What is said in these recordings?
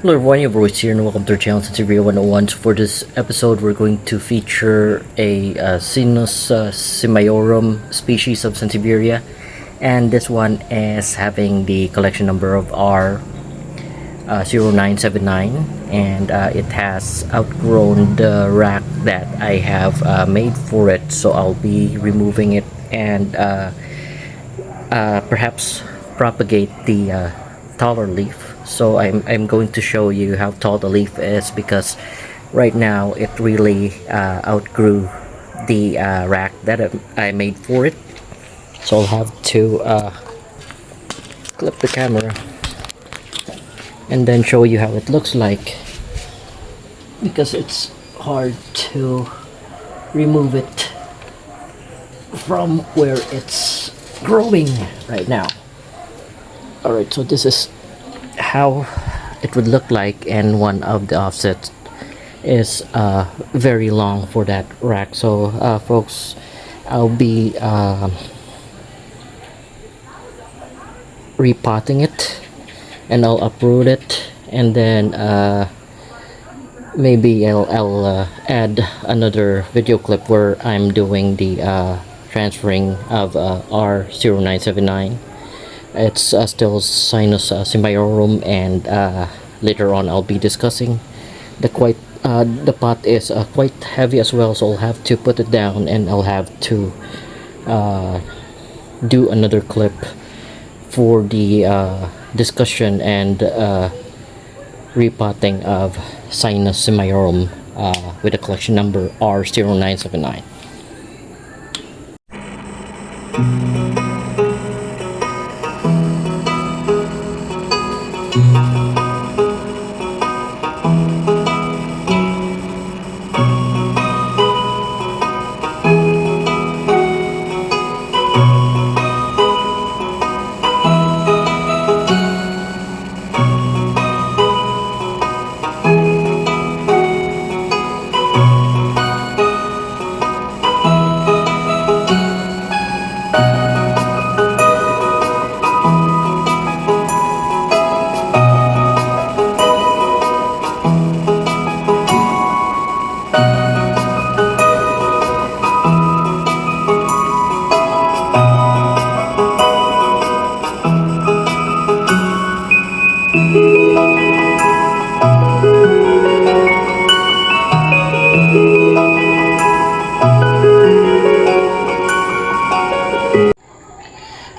Hello everyone, your voice here and welcome to our channel Sansevieria 101. So for this episode we're going to feature a sinus-simiorum species of Sansevieria, and this one is having the collection number of R0979, and it has outgrown the rack that I have made for it, so I'll be removing it and perhaps propagate the taller leaf. So I'm going to show you how tall the leaf is, because right now it really outgrew the rack that I made for it. So I'll have to clip the camera and then show you how it looks like, because it's hard to remove it from where it's growing right now. Alright, so this is how it would look like, and one of the offsets is very long for that rack. So folks, I'll be repotting it, and I'll uproot it, and then maybe I'll add another video clip where I'm doing the transferring of R0979. It's still sinus-simiorum, and later on I'll be discussing the pot is quite heavy as well, so I'll have to put it down, and I'll have to do another clip for the discussion and repotting of sinus-simiorum with the collection number R0979.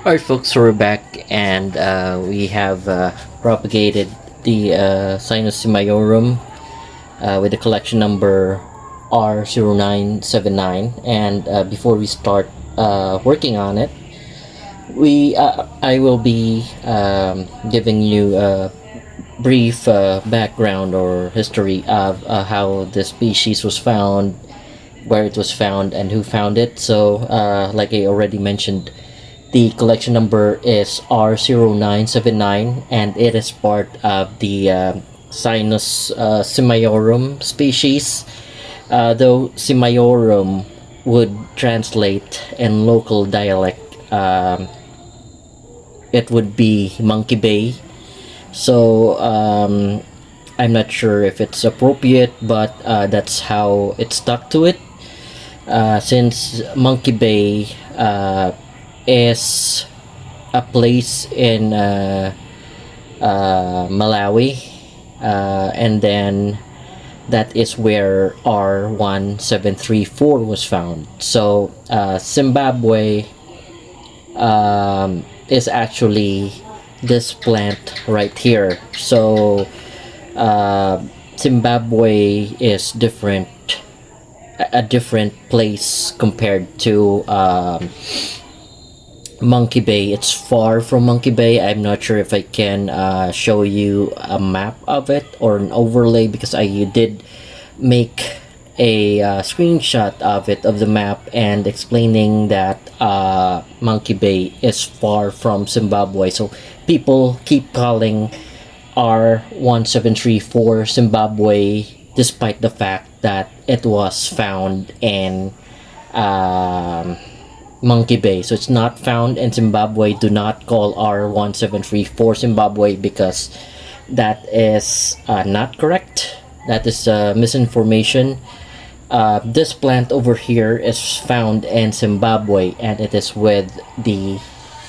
Alright folks, so we're back, and we have propagated the sinus-simiorum with the collection number R0979, and before we start working on it, I will be giving you a brief background or history of how the species was found, where it was found, and who found it. So like I already mentioned, the collection number is R0979, and it is part of the sinus-simiorum species, though simiorum would translate in local dialect, it would be monkey bay. So I'm not sure if it's appropriate, but that's how it stuck to it, since monkey bay is a place in Malawi, and then that is where R1734 was found. So Zimbabwe is actually this plant right here. So Zimbabwe is a different place compared to Monkey Bay. It's far from Monkey Bay. I'm not sure if I can show you a map of it or an overlay, because I did make a screenshot of the map, and explaining that Monkey Bay is far from Zimbabwe. So people keep calling R1734 Zimbabwe, despite the fact that it was found in Monkey Bay. So it's not found in Zimbabwe. Do not call R1734 Zimbabwe, because That is not correct. That is misinformation. This plant over here is found in Zimbabwe, and it is with the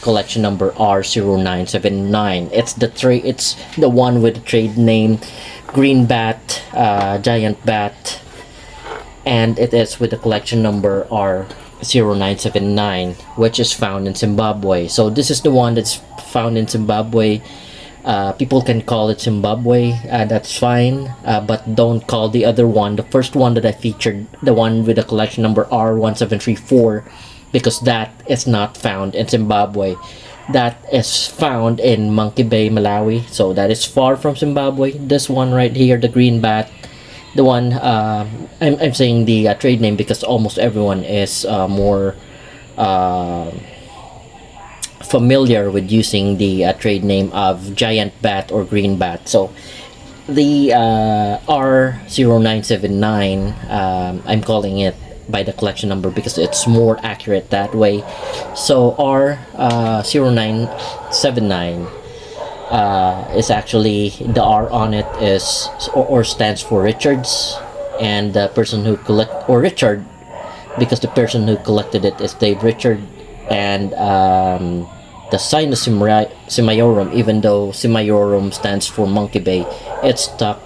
collection number R0979. It's the one with the trade name green bat, giant bat, and it is with the collection number R0979, which is found in Zimbabwe. So this is the one that's found in Zimbabwe. People can call it Zimbabwe, that's fine, but don't call the other one, the first one that I featured, the one with the collection number R1734, because that is not found in Zimbabwe. That is found in Monkey Bay, Malawi, so that is far from Zimbabwe. This one right here, the green bat, the one, I'm saying the trade name because almost everyone is more familiar with using the trade name of giant bat or green bat. So the R0979, I'm calling it by the collection number because it's more accurate that way. So R0979 is actually, the R on it is or stands for Richards, and the person who or Richard, because the person who collected it is Dave Richard. And the sinus-simiorum, even though simiorum stands for Monkey Bay, it's stuck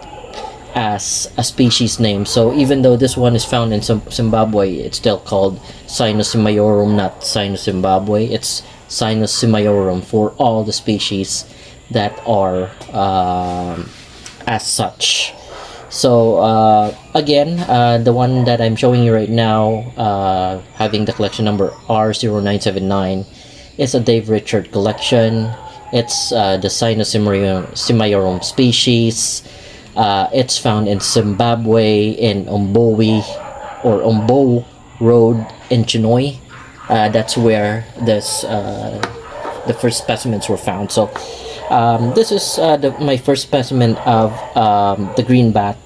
as a species name. So even though this one is found in Zimbabwe, it's still called sinus-simiorum, not sinus-Zimbabwe. It's sinus-simiorum for all the species that are as such. So again, the one that I'm showing you right now, having the collection number R0979, is a Dave Richard collection. It's the sinus-simiorum species. It's found in Zimbabwe, in Umboe or Umboe Road in Chinoy. That's where the first specimens were found. So this is my first specimen of the green bat,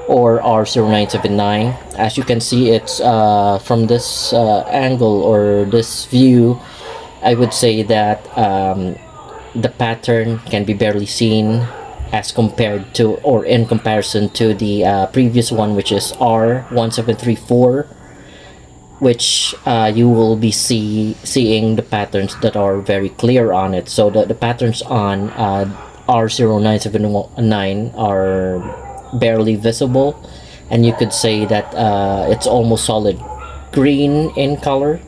or R0979. As you can see, it's from this angle or this view, I would say that the pattern can be barely seen as compared to, or in comparison to the previous one, which is R1734, which you will be seeing the patterns that are very clear on it. So the patterns on R0979 are barely visible, and you could say that it's almost solid green in color,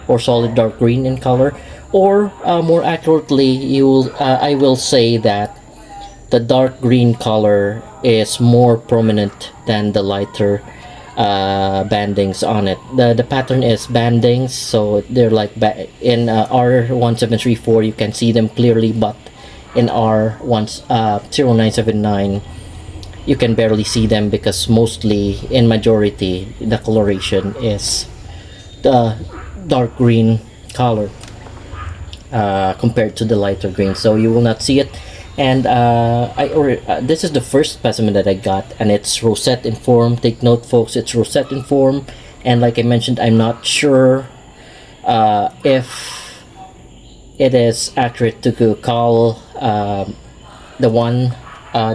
or solid dark green in color, or more accurately, I will say that the dark green color is more prominent than the lighter bandings on it. The pattern is bandings, so they're like in R1734 you can see them clearly, but in R0979 you can barely see them, because mostly, in majority, the coloration is the dark green color compared to the lighter green, so you will not see it. And this is the first specimen that I got, and it's rosette in form. Take note, folks, it's rosette in form, and like I mentioned, I'm not sure if it is accurate to call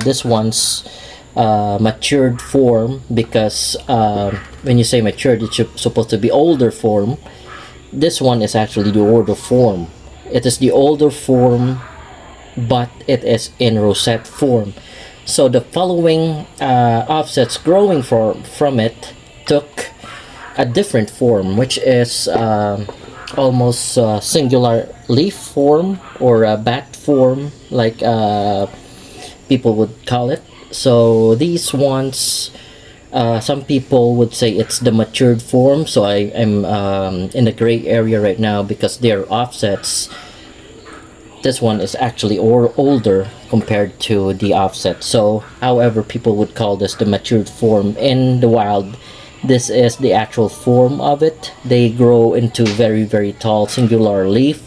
this one's matured form, because when you say matured, it's supposed to be older form. This one is actually the older form. It is the older form, but it is in rosette form. So the following offsets growing from it took a different form, which is almost singular leaf form, or a bat form, like people would call it. So these ones, some people would say it's the matured form, so I'm in the gray area right now because they're offsets. This one is actually older compared to the offset. So however people would call this the matured form in the wild, this is the actual form of it. They grow into very, very tall singular leaf,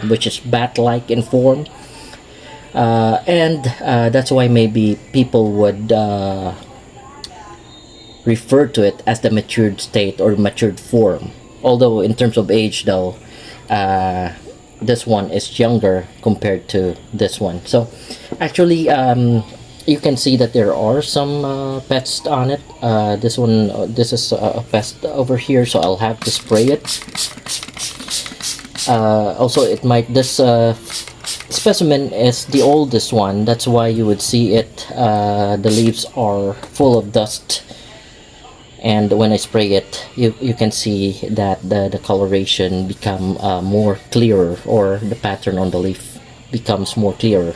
which is bat-like in form, and that's why maybe people would refer to it as the matured state or matured form. Although in terms of age though, this one is younger compared to this one. So actually, you can see that there are some pests on it. This one, this is a pest over here, so I'll have to spray it. Also, it might, this specimen is the oldest one, that's why you would see it, the leaves are full of dust, and when I spray it, you can see that the coloration become more clearer, or the pattern on the leaf becomes more clearer,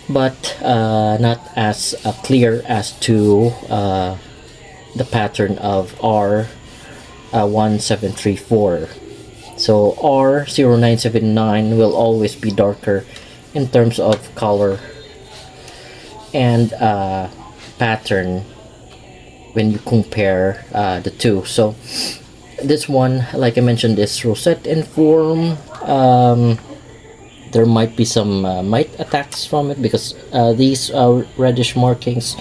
but not as clear as to the pattern of R1734. So R0979 will always be darker in terms of color and pattern when you compare the two. So this one, like I mentioned, is rosette in form. There might be some mite attacks from it, because these reddish markings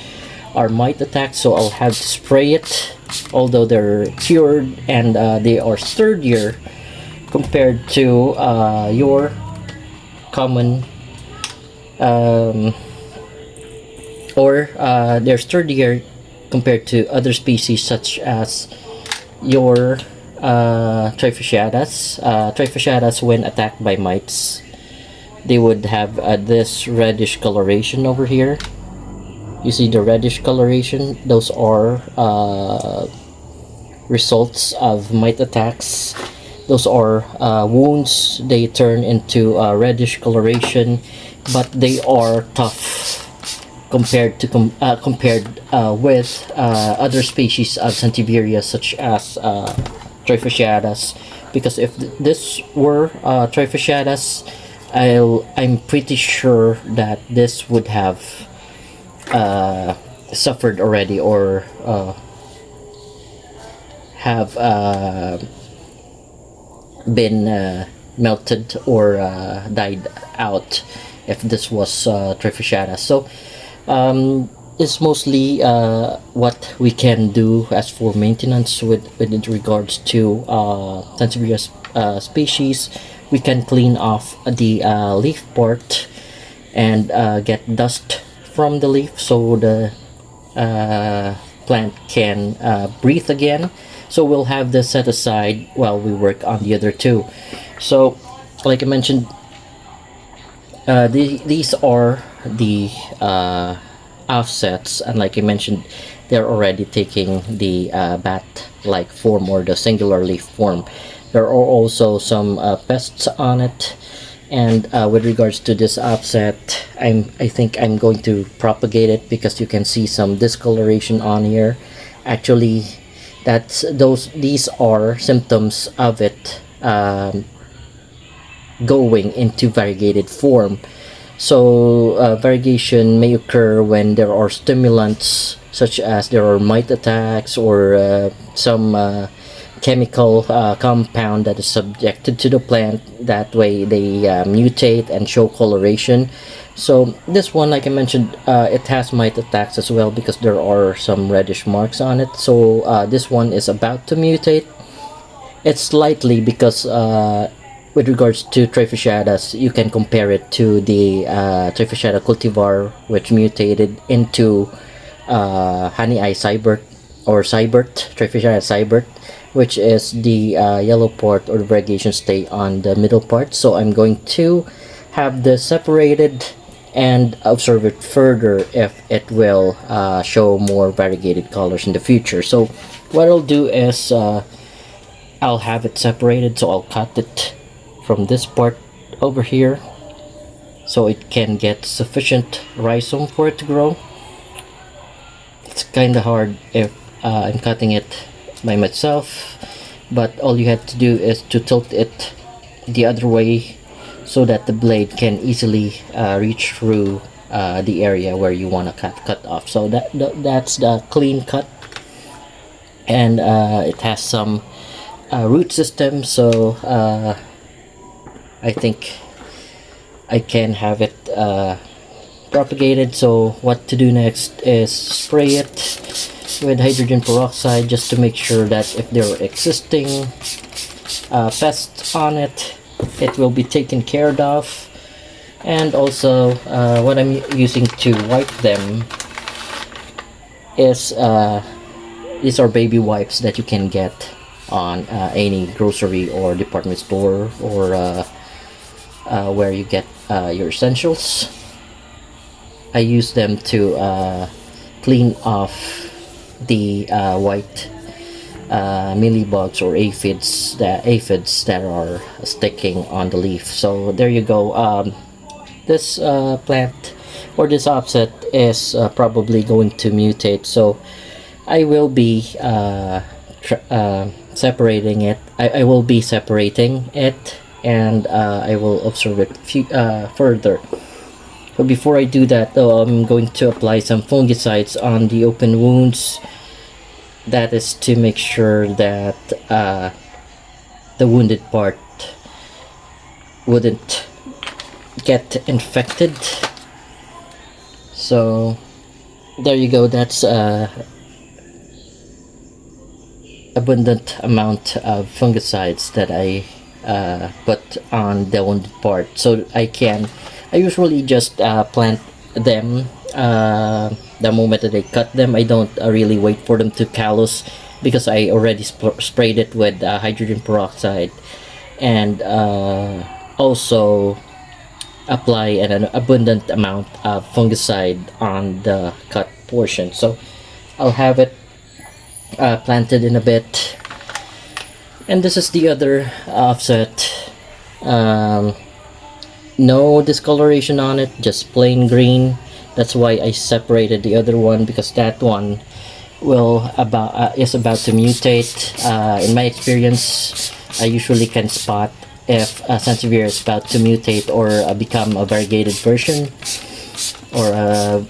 are mite attacks, so I'll have to spray it, although they're cured and they are sturdier compared to your common they're sturdier compared to other species such as your Trifasciatus. Trifasciatus, when attacked by mites, they would have this reddish coloration over here. You see the reddish coloration? Those are results of mite attacks. Those are wounds. They turn into reddish coloration, but they are tough compared to with other species of Sansevieria such as Trifasciatus. Because if this were Trifasciatus, I'm pretty sure that this would have suffered already, or have been melted or died out if this was Trifasciatus. So it's mostly what we can do as for maintenance with regards to Sansevieria species. We can clean off the leaf part and get dust from the leaf, so the plant can breathe again. So we'll have this set aside while we work on the other two. So like I mentioned, these are the offsets, and like I mentioned, they're already taking the bat-like form, or the singular leaf form. There are also some pests on it, and with regards to this offset, I think I'm going to propagate it, because you can see some discoloration on here. Actually, these are symptoms of it going into variegated form. So variegation may occur when there are stimulants, such as there are mite attacks, or some chemical compound that is subjected to the plant. That way they mutate and show coloration. So this one, like I mentioned, it has mite attacks as well, because there are some reddish marks on it. So this one is about to mutate. It's slightly, because with regards to Trifasciatus, you can compare it to the Trifasciata cultivar, which mutated into honey eye cybert, or cybert, Trifasciata cybert, which is the yellow part, or the variegation stay on the middle part. So I'm going to have this separated and observe it further if it will show more variegated colors in the future. So what I'll do is I'll have it separated, so I'll cut it from this part over here so it can get sufficient rhizome for it to grow. It's kind of hard if I'm cutting it by myself, but all you have to do is to tilt it the other way so that the blade can easily reach through the area where you want to cut off. So that's the clean cut, and it has some root system, so I think I can have it propagated. So what to do next is spray it with hydrogen peroxide, just to make sure that if there are existing pests on it, it will be taken care of. And also what I'm using to wipe them is these are baby wipes that you can get on any grocery or department store, or where you get your essentials. I use them to clean off the white mealybugs or aphids that are sticking on the leaf. So there you go. This plant or this offset is probably going to mutate, so I will be separating it. I will be separating it, and I will observe it further. But before I do that though, I'm going to apply some fungicides on the open wounds. That is to make sure that the wounded part wouldn't get infected. So there you go. That's abundant amount of fungicides that I put on the wounded part. So I usually just plant them the moment that I cut them. I don't really wait for them to callus, because I already sprayed it with hydrogen peroxide, and also apply an abundant amount of fungicide on the cut portion. So I'll have it planted in a bit. And this is the other offset. No discoloration on it, just plain green. That's why I separated the other one, because that one is about to mutate. In my experience, I usually can spot if Sansevieria is about to mutate or become a variegated version, or a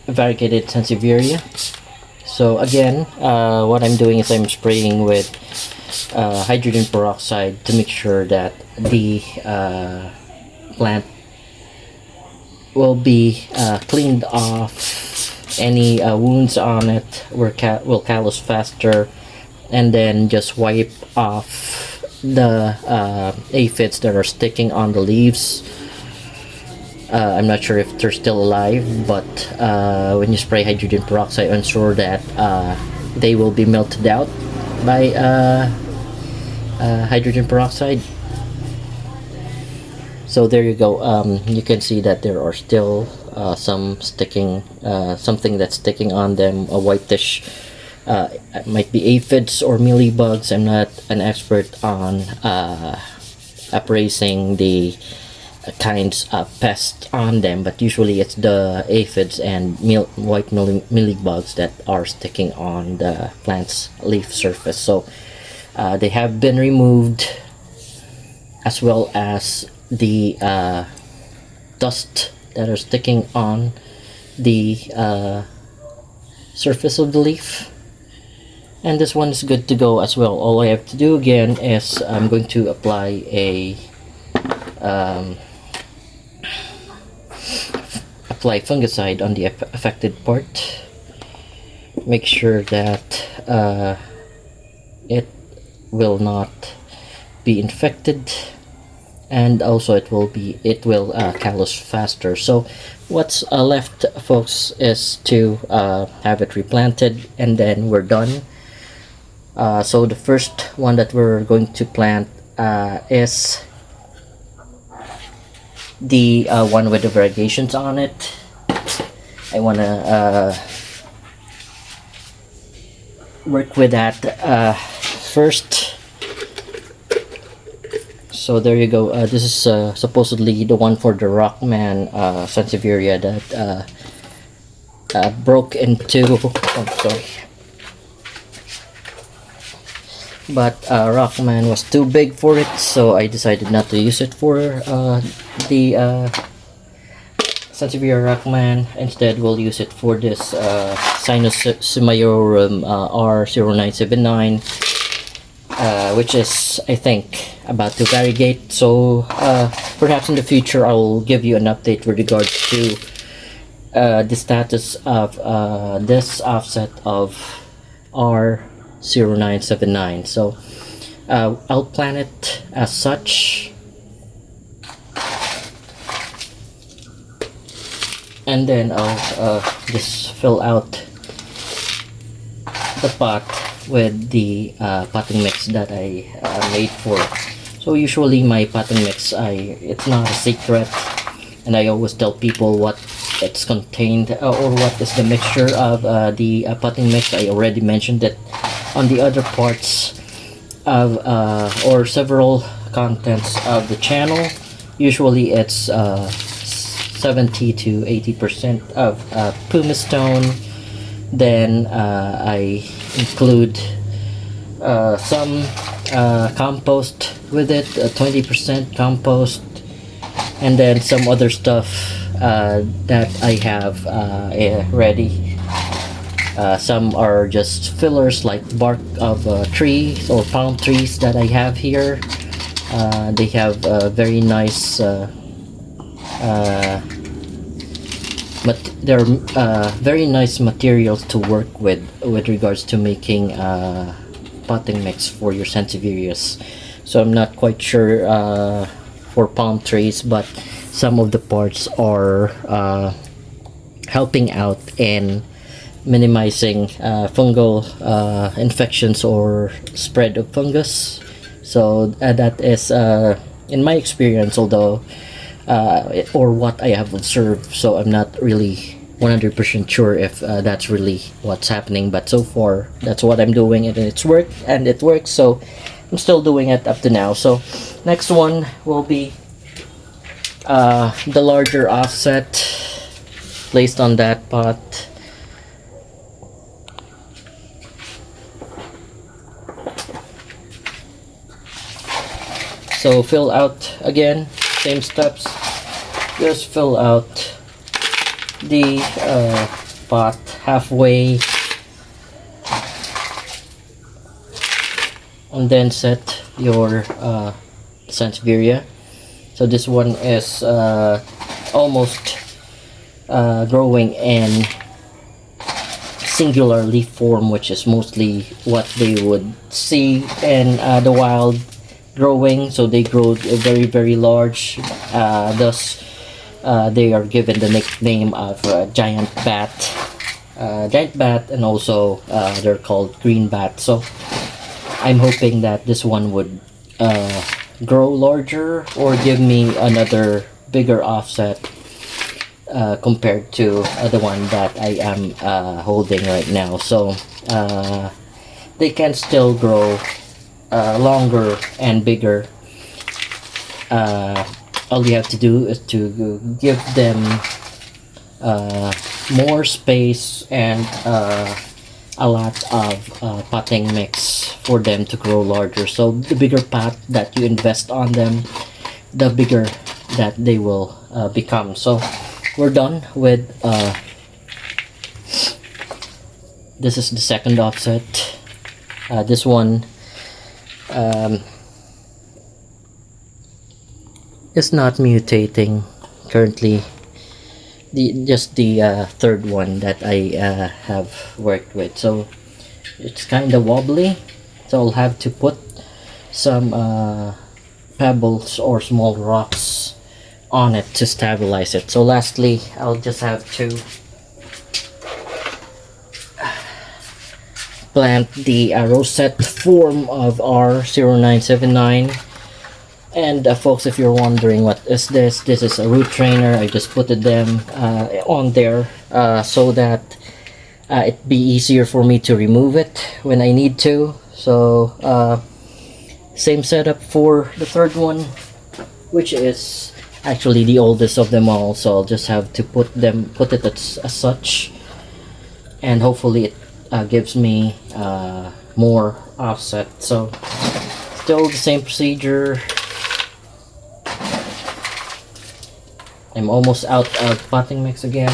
variegated Sansevieria. So again, what I'm doing is I'm spraying with hydrogen peroxide to make sure that the plant will be cleaned off. Any wounds on it will callus faster, and then just wipe off the aphids that are sticking on the leaves. I'm not sure if they're still alive, but when you spray hydrogen peroxide, ensure that they will be melted out by hydrogen peroxide. So there you go. You can see that there are still some sticking, something that's sticking on them, a whitish, it might be aphids or mealybugs. I'm not an expert on appraising the kinds of pests on them, but usually it's the aphids and white mealybugs that are sticking on the plant's leaf surface. So they have been removed, as well as the dust that are sticking on the surface of the leaf. And this one is good to go as well. All I have to do again is I'm going to apply a apply fungicide on the affected part. Make sure that it will not be infected, and also it will callus faster. So what's left, folks, is to have it replanted, and then we're done. So the first one that we're going to plant is the one with the variegations on it. I want to work with that first. So there you go. This is supposedly the one for the Rockman Sansevieria that broke into. Oh, sorry. But Rockman was too big for it, so I decided not to use it for the Sansevieria Rockman. Instead, we'll use it for this sinus-simiorum R0979, which is, I think, about to variegate. So perhaps in the future I'll give you an update with regards to the status of this offset of R0979. So I'll plan it as such, and then I'll just fill out the pot with the potting mix that I made for. So usually my potting mix, it's not a secret, and I always tell people what it's contained or what is the mixture of the potting mix. I already mentioned it on the other parts of or several contents of the channel. Usually it's 70 to 80% of pumice stone. Then I include some compost with it, 20% compost, and then some other stuff that I have ready. Some are just fillers like bark of trees or palm trees that I have here. They have very nice they're very nice materials to work with regards to making potting mix for your Sansevierias. So I'm not quite sure for palm trees, but some of the parts are helping out in minimizing fungal infections or spread of fungus. So that is in my experience, although or what I have observed, so I'm not really 100% sure if that's really what's happening, but so far that's what I'm doing, and it works, so I'm still doing it up to now. So next one will be the larger offset placed on that pot. So fill out again, same steps, just fill out the pot halfway, and then set your Sansevieria. So this one is almost growing in singular leaf form, which is mostly what they would see in the wild growing. So they grow very, very large, thus they are given the nickname of giant bat, and also they're called green bat. So I'm hoping that this one would grow larger or give me another bigger offset compared to the one that I am holding right now. So they can still grow longer and bigger. All you have to do is to give them more space and a lot of potting mix for them to grow larger. So the bigger pot that you invest on them, the bigger that they will become. So we're done with this is the second offset. This one is not mutating currently. Just the third one that I have worked with, so it's kind of wobbly, so I'll have to put some pebbles or small rocks on it to stabilize it. So lastly, I'll just have to plant the rosette form of R0979. And folks, if you're wondering what is this is a root trainer. I just put them on there so that it'd be easier for me to remove it when I need to. So same setup for the third one, which is actually the oldest of them all. So I'll just have to put it as such, and hopefully it gives me more offset. So still the same procedure. I'm almost out of potting mix again,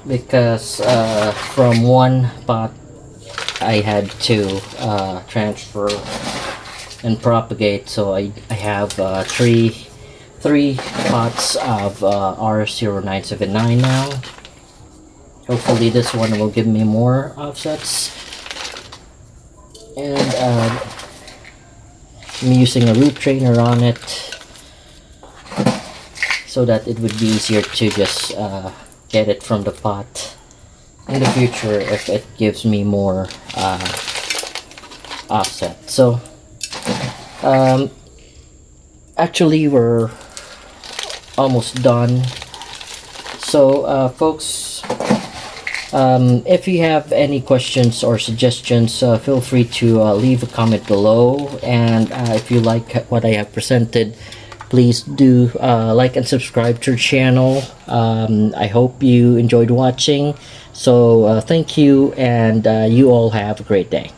because from one pot I had to transfer and propagate. So I have three pots of R0979 now. Hopefully this one will give me more offsets. And I'm using a root trainer on it. so that it would be easier to just get it from the pot in the future if it gives me more offset. So actually we're almost done. So folks, if you have any questions or suggestions, feel free to leave a comment below, and if you like what I have presented, please do like and subscribe to the channel. I hope you enjoyed watching. So thank you, and you all have a great day.